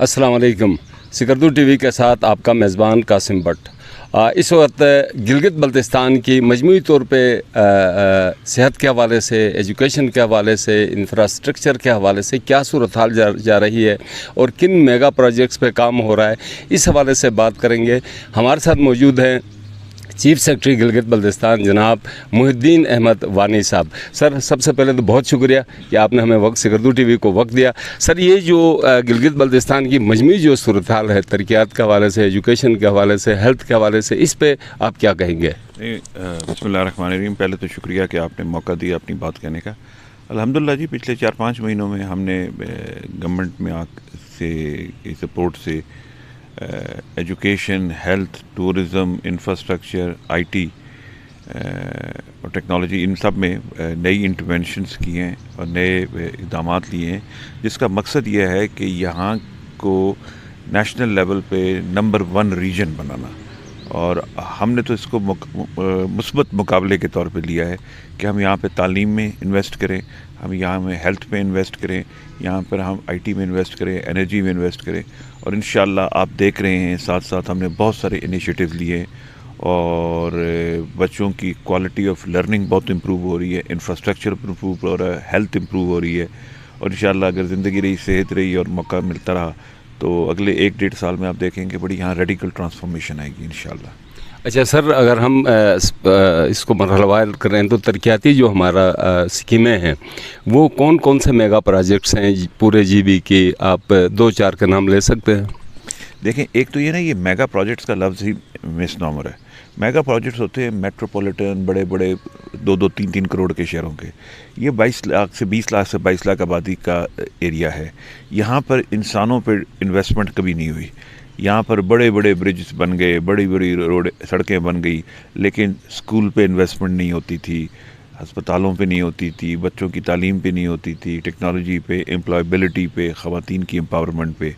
السلام علیکم. Skardu T V کے ساتھ آپ کا میزبان قاسم بٹ. اس وقت گلگت بلتستان کی مجموعی طور پہ صحت کے حوالے سے، ایجوکیشن کے حوالے سے، انفراسٹرکچر کے حوالے سے کیا صورتحال جا رہی ہے اور کن میگا پروجیکٹس پہ کام ہو رہا ہے، اس حوالے سے بات کریں گے. ہمارے ساتھ موجود ہیں چیف سیکرٹری گلگت بلتستان جناب محی الدین احمد وانی صاحب. سر، سب سے پہلے تو بہت شکریہ کہ آپ نے ہمیں سکردو ٹی وی کو وقت دیا. سر، یہ جو گلگت بلتستان کی مجموعی جو صورتحال ہے ترقیات کے حوالے سے، ایجوکیشن کے حوالے سے، ہیلتھ کے حوالے سے، اس پہ آپ کیا کہیں گے؟ بسم اللہ الرحمن الرحیم. پہلے تو شکریہ کہ آپ نے موقع دیا اپنی بات کہنے کا. الحمدللہ جی، پچھلے 4-5 مہینوں میں ہم نے گورنمنٹ میں سے سپورٹ سے education, health, tourism, infrastructure, I T اور ٹیکنالوجی، ان سب میں نئی انٹرونشنز کی ہیں اور نئے اقدامات لیے ہیں، جس کا مقصد یہ ہے کہ یہاں کو نیشنل لیول پہ نمبر 1 ریجن بنانا. اور ہم نے تو اس کو مثبت مقابلے کے طور پہ لیا ہے کہ ہم یہاں پہ تعلیم میں انویسٹ کریں، ہم یہاں میں ہیلتھ میں انویسٹ کریں، یہاں پر ہم آئی ٹی میں انویسٹ کریں، انرجی میں انویسٹ کریں. اور انشاءاللہ آپ دیکھ رہے ہیں ساتھ ساتھ ہم نے بہت سارے انیشیٹیوز لیے اور بچوں کی کوالٹی آف لرننگ بہت امپروو ہو رہی ہے، انفراسٹرکچر امپروو ہو رہا ہے، ہیلتھ امپروو ہو رہی ہے. اور انشاءاللہ اگر زندگی رہی، صحت رہی اور موقع ملتا رہا تو اگلے 1-1.5 سال میں آپ دیکھیں گے بڑی یہاں ریڈیکل ٹرانسفارمیشن آئے گی انشاءاللہ. اچھا سر، اگر ہم اس کو مرحلہ وار کریں تو ترقیاتی جو ہمارا اسکیمیں ہیں وہ کون کون سے میگا پروجیکٹس ہیں پورے جی بی کی؟ آپ 2-4 کے نام لے سکتے ہیں؟ دیکھیں، ایک تو یہ نا، یہ میگا پروجیکٹس کا لفظ ہی مس نامر ہے. میگا پروجیکٹس ہوتے ہیں میٹروپولیٹن، بڑے بڑے 2-3 کروڑ کے شہروں کے. یہ 20 لاکھ سے 22 لاکھ آبادی کا ایریا ہے. یہاں پر انسانوں پہ انویسٹمنٹ کبھی نہیں ہوئی. یہاں پر بڑے بڑے برجز بن گئے، بڑی بڑی سڑکیں بن گئی، لیکن اسکول پہ انویسٹمنٹ نہیں ہوتی تھی، ہسپتالوں پہ نہیں ہوتی تھی، بچوں کی تعلیم پہ نہیں ہوتی تھی، ٹیکنالوجی پہ، امپلائبلٹی پہ، خواتین کی امپاورمنٹ پہ.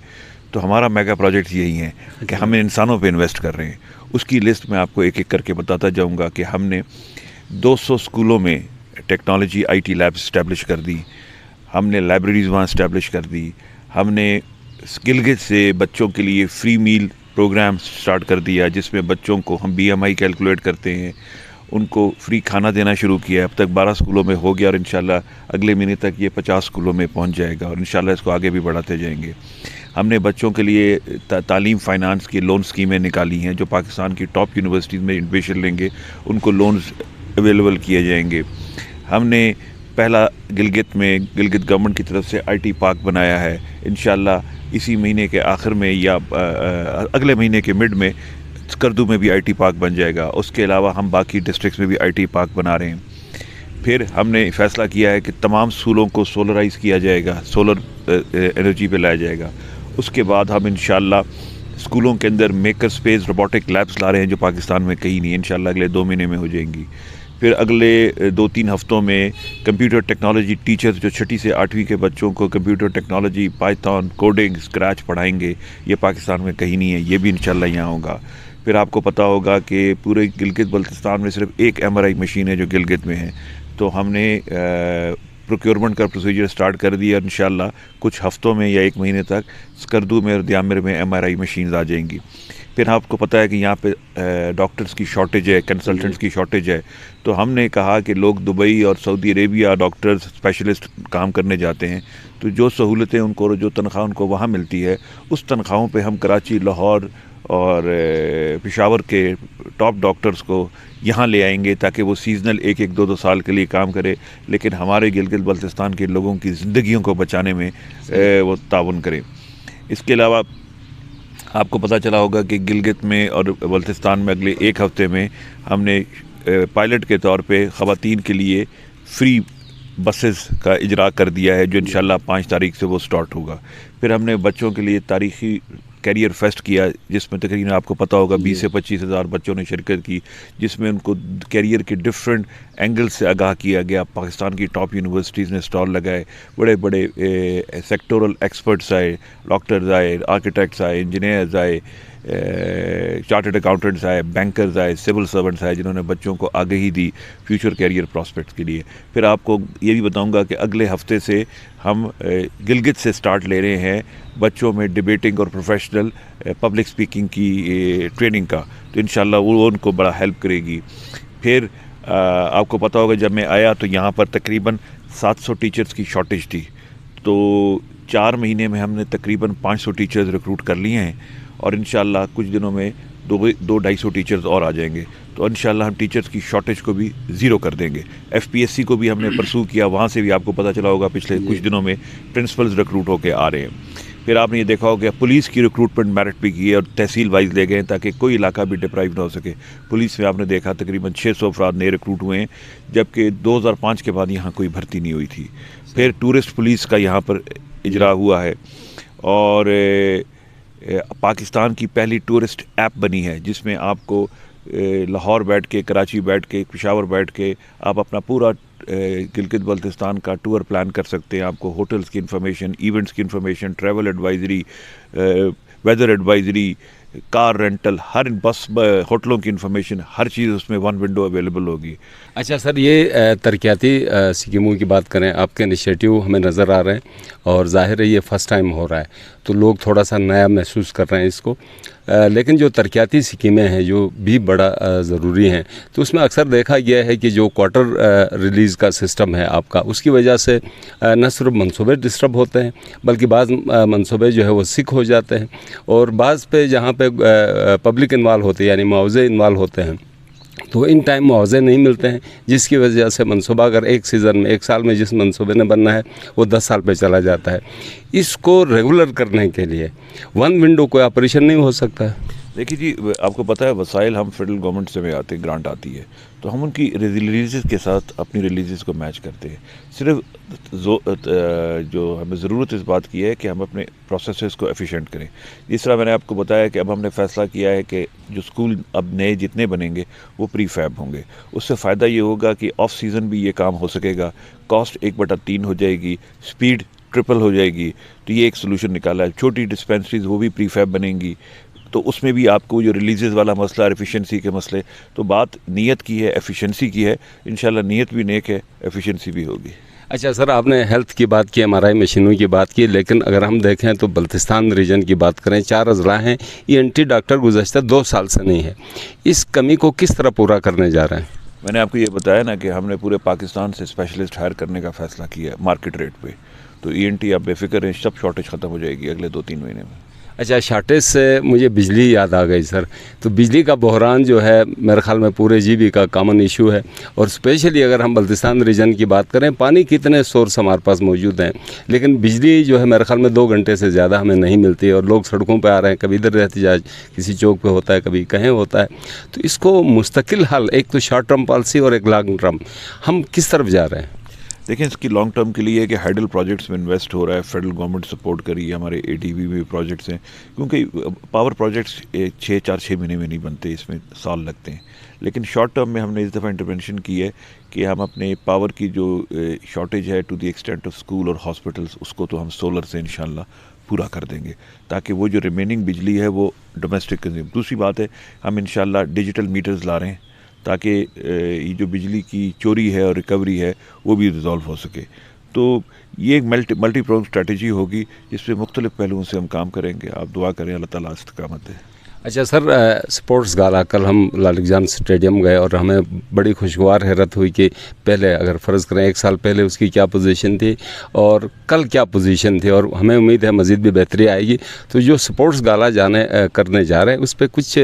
تو ہمارا میگا پروجیکٹ یہی ہیں کہ ہم انسانوں پہ انویسٹ کر رہے ہیں. اس کی لسٹ میں آپ کو ایک ایک کر کے بتاتا جاؤں گا کہ ہم نے 200 اسکولوں میں technology I T labs establish کر دی، ہم نے لائبریریز وہاں اسٹیبلش کر دی، ہم نے گلگت سے بچوں کے لیے فری میل پروگرام سٹارٹ کر دیا، جس میں بچوں کو ہم بی ایم آئی کیلکولیٹ کرتے ہیں، ان کو فری کھانا دینا شروع کیا. اب تک 12 اسکولوں میں ہو گیا اور انشاءاللہ اگلے مہینے تک یہ 50 اسکولوں میں پہنچ جائے گا اور انشاءاللہ اس کو آگے بھی بڑھاتے جائیں گے. ہم نے بچوں کے لیے تعلیم فائنانس کی لون اسکیمیں نکالی ہیں، جو پاکستان کی ٹاپ یونیورسٹیز میں ایڈمیشن لیں گے ان کو لونز اویلیبل کیے جائیں گے. ہم نے پہلا گلگت گورنمنٹ کی طرف سے آئی ٹی پارک بنایا ہے. انشاءاللہ اسی مہینے کے آخر میں یا اگلے مہینے کے مڈ میں سکردو میں بھی آئی ٹی پارک بن جائے گا. اس کے علاوہ ہم باقی ڈسٹرکٹس میں بھی آئی ٹی پارک بنا رہے ہیں. پھر ہم نے فیصلہ کیا ہے کہ تمام اسکولوں کو سولرائز کیا جائے گا، سولر انرجی پہ لایا جائے گا. اس کے بعد ہم انشاءاللہ اسکولوں کے اندر میکر سپیس روبوٹک لیبس لا رہے ہیں جو پاکستان میں کہیں نہیں. انشاءاللہ اگلے 2 مہینے میں ہو جائیں گی. پھر اگلے 2-3 ہفتوں میں کمپیوٹر ٹیکنالوجی ٹیچرز جو 6 سے 8ویں کے بچوں کو کمپیوٹر ٹیکنالوجی، پائتھون، کوڈنگ، اسکریچ پڑھائیں گے. یہ پاکستان میں کہیں نہیں ہے، یہ بھی انشاءاللہ یہاں ہوگا. پھر آپ کو پتہ ہوگا کہ پورے گلگت بلتستان میں صرف ایک ایم آر آئی مشین ہے جو گلگت میں ہے. تو ہم نے پروکیورمنٹ کا پروسیجر سٹارٹ کر دیا. انشاءاللہ کچھ ہفتوں میں یا 1 مہینے تک سکردو میں اور دیامر میں ایم آر آئی مشینز آ جائیں گی. پھر آپ کو پتہ ہے کہ یہاں پہ ڈاکٹرز کی شارٹیج ہے، کنسلٹنٹس کی شارٹیج ہے. تو ہم نے کہا کہ لوگ دبئی اور سعودی عربیہ ڈاکٹرز اسپیشلسٹ کام کرنے جاتے ہیں، تو جو سہولتیں ان کو، جو تنخواہ ان کو وہاں ملتی ہے، اس تنخواہوں پہ ہم کراچی، لاہور اور پشاور کے ٹاپ ڈاکٹرز کو یہاں لے آئیں گے تاکہ وہ سیزنل 1-2 سال کے لیے کام کرے، لیکن ہمارے گلگت بلتستان کے لوگوں کی زندگیوں کو بچانے میں وہ تعاون کریں. اس کے علاوہ آپ کو پتہ چلا ہوگا کہ گلگت میں اور بلتستان میں اگلے 1 ہفتے میں ہم نے پائلٹ کے طور پہ خواتین کے لیے فری بسز کا اجرا کر دیا ہے، جو انشاءاللہ 5 تاریخ سے وہ سٹارٹ ہوگا. پھر ہم نے بچوں کے لیے تاریخی کیریئر فیسٹ کیا، جس میں تقریباً آپ کو پتہ ہوگا 20 سے 25 ہزار بچوں نے شرکت کی، جس میں ان کو کیریئر کے ڈفرینٹ اینگل سے آگاہ کیا گیا. پاکستان کی ٹاپ یونیورسٹیز نے سٹال لگائے، بڑے بڑے سیکٹورل ایکسپرٹس آئے، ڈاکٹرز آئے، آرکیٹیکٹس آئے، انجینئرز آئے، چارٹرڈ اکاؤنٹنٹس آئے, بینکرز آئے, سول سرونٹس آئے, جنہوں نے بچوں کو آگہی دی فیوچر کیریئر پراسپیکٹس کے لیے. پھر آپ کو یہ بھی بتاؤں گا کہ اگلے ہفتے سے ہم گلگت سے سٹارٹ لے رہے ہیں بچوں میں ڈبیٹنگ اور پروفیشنل پبلک اسپیکنگ کی ٹریننگ کا, تو انشاءاللہ وہ ان کو بڑا ہیلپ کرے گی. پھر آپ کو پتہ ہوگا جب میں آیا تو یہاں پر تقریباً 700 ٹیچرز کی شارٹیج تھی, تو 4 مہینے میں ہم نے تقریباً 500 ٹیچرز ریکروٹ کر لیے ہیں, اور انشاءاللہ کچھ دنوں میں 200-250 ٹیچرز اور آ جائیں گے. تو انشاءاللہ ہم ٹیچرز کی شارٹیج کو بھی زیرو کر دیں گے. FPSC کو بھی ہم نے پرسو کیا, وہاں سے بھی آپ کو پتہ چلا ہوگا پچھلے کچھ دنوں میں پرنسپلز ریکروٹ ہو کے آ رہے ہیں. پھر آپ نے یہ دیکھا ہوگا پولیس کی ریکروٹمنٹ میرٹ بھی کی ہے اور تحصیل وائز لے گئے ہیں تاکہ کوئی علاقہ بھی ڈپرائیو نہ ہو سکے. پولیس میں آپ نے دیکھا تقریباً 600 افراد نئے ریکروٹ ہوئے ہیں, جبکہ 2005 کے بعد یہاں کوئی بھرتی نہیں ہوئی تھی. پھر ٹورسٹ پولیس کا یہاں پر اجرا ہوا ہے, اور پاکستان کی پہلی ٹورسٹ ایپ بنی ہے جس میں آپ کو لاہور بیٹھ کے, کراچی بیٹھ کے, پشاور بیٹھ کے آپ اپنا پورا گلگت بلتستان کا ٹور پلان کر سکتے ہیں. آپ کو ہوٹلز کی انفارمیشن, ایونٹس کی information, travel advisory, weather advisory, car rental, ہر بس ہوٹلوں کی انفارمیشن, ہر چیز اس میں ون ونڈو اویلیبل ہوگی. اچھا سر, یہ ترقیاتی اسکیموں کی بات کریں, آپ کے انیشیٹو ہمیں نظر آ رہے ہیں اور ظاہر ہے یہ فرسٹ ٹائم ہو رہا ہے تو لوگ تھوڑا سا نیا محسوس کر رہے ہیں اس کو, لیکن جو ترقیاتی اسکیمیں ہیں جو بھی بڑا ضروری ہیں, تو اس میں اکثر دیکھا گیا ہے کہ جو کوارٹر ریلیز کا سسٹم ہے آپ کا, اس کی وجہ سے نہ صرف منصوبے ڈسٹرب ہوتے ہیں بلکہ بعض منصوبے جو ہے وہ سک ہو جاتے ہیں, اور بعض پہ جہاں پہ پبلک انوالو ہوتے ہیں یعنی معاوضے انوالو ہوتے ہیں تو ان ٹائم معاوضے نہیں ملتے ہیں, جس کی وجہ سے منصوبہ اگر ایک سیزن میں 1 سال میں جس منصوبے نے بننا ہے وہ 10 سال پہ چلا جاتا ہے. اس کو ریگولر کرنے کے لیے ون ونڈو کوئی آپریشن نہیں ہو سکتا ہے؟ دیکھیے جی, آپ کو پتہ ہے وسائل ہم فیڈرل گورنمنٹ سے میں آتے ہیں, گرانٹ آتی ہے, تو ہم ان کی ریلیزز کے ساتھ اپنی ریلیزز کو میچ کرتے ہیں. صرف جو ہمیں ضرورت اس بات کی ہے کہ ہم اپنے پروسیسز کو ایفیشینٹ کریں. جس طرح میں نے آپ کو بتایا کہ اب ہم نے فیصلہ کیا ہے کہ جو اسکول اب نئے جتنے بنیں گے وہ پری فیب ہوں گے. اس سے فائدہ یہ ہوگا کہ آف سیزن بھی یہ کام ہو سکے گا, کاسٹ 1/3 ہو جائے گی, اسپیڈ ٹرپل ہو جائے گی. تو یہ ایک سلوشن نکالا ہے. چھوٹی ڈسپینسریز وہ بھی پری فیب بنیں گی, تو اس میں بھی آپ کو جو ریلیزز والا مسئلہ, ایفیشنسی کے مسئلے, تو بات نیت کی ہے, ایفیشنسی کی ہے. انشاءاللہ نیت بھی نیک ہے, ایفیشنسی بھی ہوگی. اچھا سر, آپ نے ہیلتھ کی بات کی, MRI مشینوں کی بات کی, لیکن اگر ہم دیکھیں تو بلتستان ریجن کی بات کریں, 4 اضلاع ہیں, ENT ڈاکٹر گزشتہ 2 سال سے نہیں ہے. اس کمی کو کس طرح پورا کرنے جا رہے ہیں؟ میں نے آپ کو یہ بتایا نا کہ ہم نے پورے پاکستان سے اسپیشلسٹ ہائر کرنے کا فیصلہ کیا ہے مارکیٹ ریٹ پہ, تو ENT آپ بے فکر ہیں, سب شارٹیج ختم ہو جائے گی اگلے 2-3 مہینے میں. اچھا, شارٹیج سے مجھے بجلی یاد آ گئی سر. تو بجلی کا بحران جو ہے میرے خیال میں پورے GB کا کامن ایشو ہے, اور اسپیشلی اگر ہم بلتستان ریجن کی بات کریں, پانی کتنے سورس ہمارے پاس موجود ہیں, لیکن بجلی جو ہے میرے خیال میں 2 گھنٹے سے زیادہ ہمیں نہیں ملتی, اور لوگ سڑکوں پہ آ رہے ہیں, کبھی ادھر احتجاج کسی چوک پہ ہوتا ہے, کبھی کہیں ہوتا ہے. تو اس کو مستقل حل, ایک تو شارٹ ٹرم پالیسی اور ایک لانگ ٹرم, ہم کس طرف جا رہے ہیں؟ دیکھیں, اس کی لانگ ٹرم کے لیے ہے کہ ہائیڈل پروجیکٹس میں انویسٹ ہو رہا ہے, فیڈرل گورنمنٹ سپورٹ کری ہے, ہمارے ADB میں پروجیکٹس ہیں, کیونکہ پاور پروجیکٹس 4-6 مہینے میں نہیں بنتے, اس میں سال لگتے ہیں. لیکن شارٹ ٹرم میں ہم نے اس دفعہ انٹرونشن کی ہے کہ ہم اپنے پاور کی جو شارٹیج ہے to the extent of school اور ہاسپٹلس, اس کو تو ہم سولر سے انشاءاللہ پورا کر دیں گے, تاکہ وہ جو ریمیننگ بجلی ہے وہ ڈومیسٹک کنزیوم. دوسری بات ہے, ہم انشاءاللہ ڈیجیٹل میٹرز لا رہے ہیں تاکہ یہ جو بجلی کی چوری ہے اور ریکوری ہے وہ بھی ریزالو ہو سکے. تو یہ ایک ملٹی پرونگ اسٹریٹجی ہوگی جس پہ مختلف پہلوؤں سے ہم کام کریں گے. آپ دعا کریں, اللہ تعالیٰ استقامت دے. اچھا سر, سپورٹس گالا کل ہم لال اگزام اسٹیڈیم گئے اور ہمیں بڑی خوشگوار حیرت ہوئی کہ پہلے اگر فرض کریں 1 سال پہلے اس کی کیا پوزیشن تھی اور کل کیا پوزیشن تھی, اور ہمیں امید ہے مزید بھی بہتری آئے گی. تو جو سپورٹس گالا کرنے جا رہے ہیں اس پہ کچھ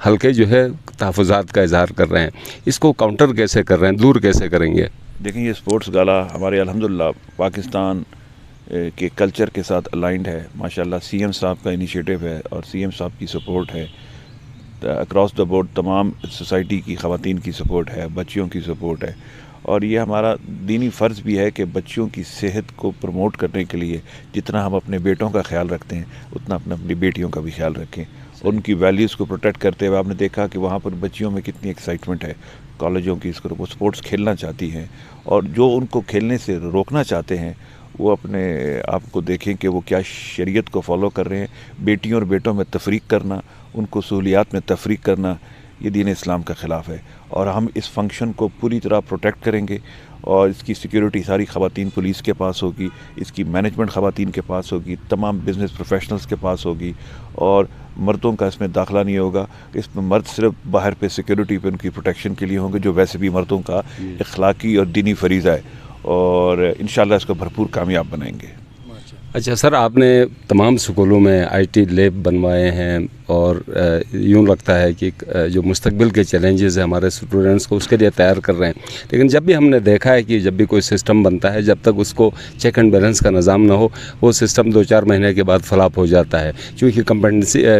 حلقے جو ہے تحفظات کا اظہار کر رہے ہیں, اس کو کاؤنٹر کیسے کر رہے ہیں, دور کیسے کریں گے؟ دیکھیں, یہ سپورٹس گالا ہمارے الحمدللہ پاکستان کے کلچر کے ساتھ الائنڈ ہے. ماشاءاللہ CM صاحب کا انیشیٹو ہے اور CM صاحب کی سپورٹ ہے, اکراس دا بورڈ تمام سوسائٹی کی خواتین کی سپورٹ ہے, بچیوں کی سپورٹ ہے. اور یہ ہمارا دینی فرض بھی ہے کہ بچیوں کی صحت کو پروموٹ کرنے کے لیے جتنا ہم اپنے بیٹوں کا خیال رکھتے ہیں اتنا اپنی بیٹیوں کا بھی خیال رکھیں, اور ان کی ویلیوز کو پروٹیکٹ کرتے ہوئے. آپ نے دیکھا کہ وہاں پر بچیوں میں کتنی ایکسائٹمنٹ ہے کالجوں کی, اس کو وہ سپورٹس کھیلنا چاہتی ہیں, اور جو ان کو کھیلنے سے روکنا چاہتے ہیں وہ اپنے آپ کو دیکھیں کہ وہ کیا شریعت کو فالو کر رہے ہیں. بیٹیوں اور بیٹوں میں تفریق کرنا, ان کو سہولیات میں تفریق کرنا, یہ دین اسلام کا خلاف ہے. اور ہم اس فنکشن کو پوری طرح پروٹیکٹ کریں گے, اور اس کی سیکیورٹی ساری خواتین پولیس کے پاس ہوگی, اس کی مینجمنٹ خواتین کے پاس ہوگی, تمام بزنس پروفیشنلز کے پاس ہوگی, اور مردوں کا اس میں داخلہ نہیں ہوگا. اس میں مرد صرف باہر پہ سیکیورٹی پہ ان کی پروٹیکشن کے لیے ہوں گے, جو ویسے بھی مردوں کا اخلاقی اور دینی فریضہ ہے, اور انشاءاللہ اس کو بھرپور کامیاب بنائیں گے. اچھا سر, آپ نے تمام سکولوں میں آئی ٹی لیب بنوائے ہیں, اور یوں لگتا ہے کہ جو مستقبل کے چیلنجز ہیں ہمارے اسٹوڈنٹس کو اس کے لیے تیار کر رہے ہیں. لیکن جب بھی ہم نے دیکھا ہے کہ جب بھی کوئی سسٹم بنتا ہے, جب تک اس کو چیک اینڈ بیلنس کا نظام نہ ہو, وہ سسٹم 2-4 مہینے کے بعد فلاپ ہو جاتا ہے, کیونکہ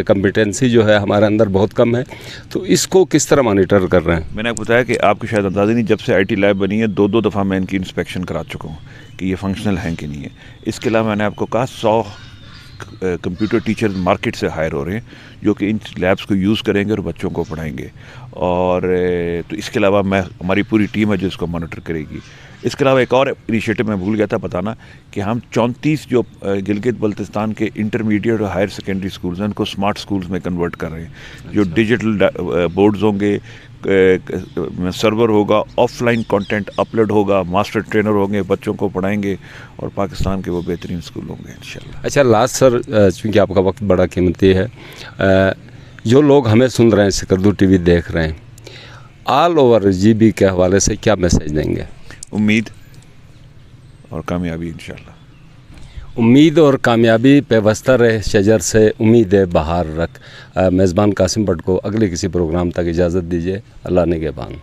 کمپیٹنسی جو ہے ہمارے اندر بہت کم ہے. تو اس کو کس طرح مانیٹر کر رہے ہیں؟ میں نے آپ کو بتایا کہ آپ کو شاید اندازہ نہیں, جب سے آئی ٹی لیب بنی ہے 2 دفعہ میں ان کی انسپیکشن کرا چکا ہوں کہ یہ فنکشنل ہیں کہ نہیں ہے. اس کے علاوہ میں نے آپ کو کہا 100 کمپیوٹر ٹیچر مارکیٹ سے ہائر ہو رہے ہیں, جو کہ ان لیبس کو یوز کریں گے اور بچوں کو پڑھائیں گے. اور تو اس کے علاوہ ہماری پوری ٹیم ہے جو اس کو مانیٹر کرے گی. اس کے علاوہ ایک اور انیشیٹو میں بھول گیا تھا بتانا, کہ ہم 34 جو گلگت بلتستان کے انٹرمیڈیٹ اور ہائر سیکنڈری سکولز ہیں ان کو اسمارٹ سکولز میں کنورٹ کر رہے ہیں, جو ڈیجیٹل بورڈز ہوں گے, سرور ہوگا, آف لائن کانٹینٹ اپلوڈ ہوگا, ماسٹر ٹرینر ہوں گے, بچوں کو پڑھائیں گے, اور پاکستان کے وہ بہترین اسکول ہوں گے انشاءاللہ. اچھا لاسٹ سر, چونکہ آپ کا وقت بڑا قیمتی ہے, جو لوگ ہمیں سن رہے ہیں, سکردو ٹی وی دیکھ رہے ہیں, آل اوور جی بی کے حوالے سے کیا میسیج دیں گے؟ امید اور کامیابی انشاءاللہ. امید اور کامیابی پیوستہ رہ شجر سے امید بہار رکھ. میزبان قاسم بٹ کو اگلے کسی پروگرام تک اجازت دیجیے. اللہ نگہبان.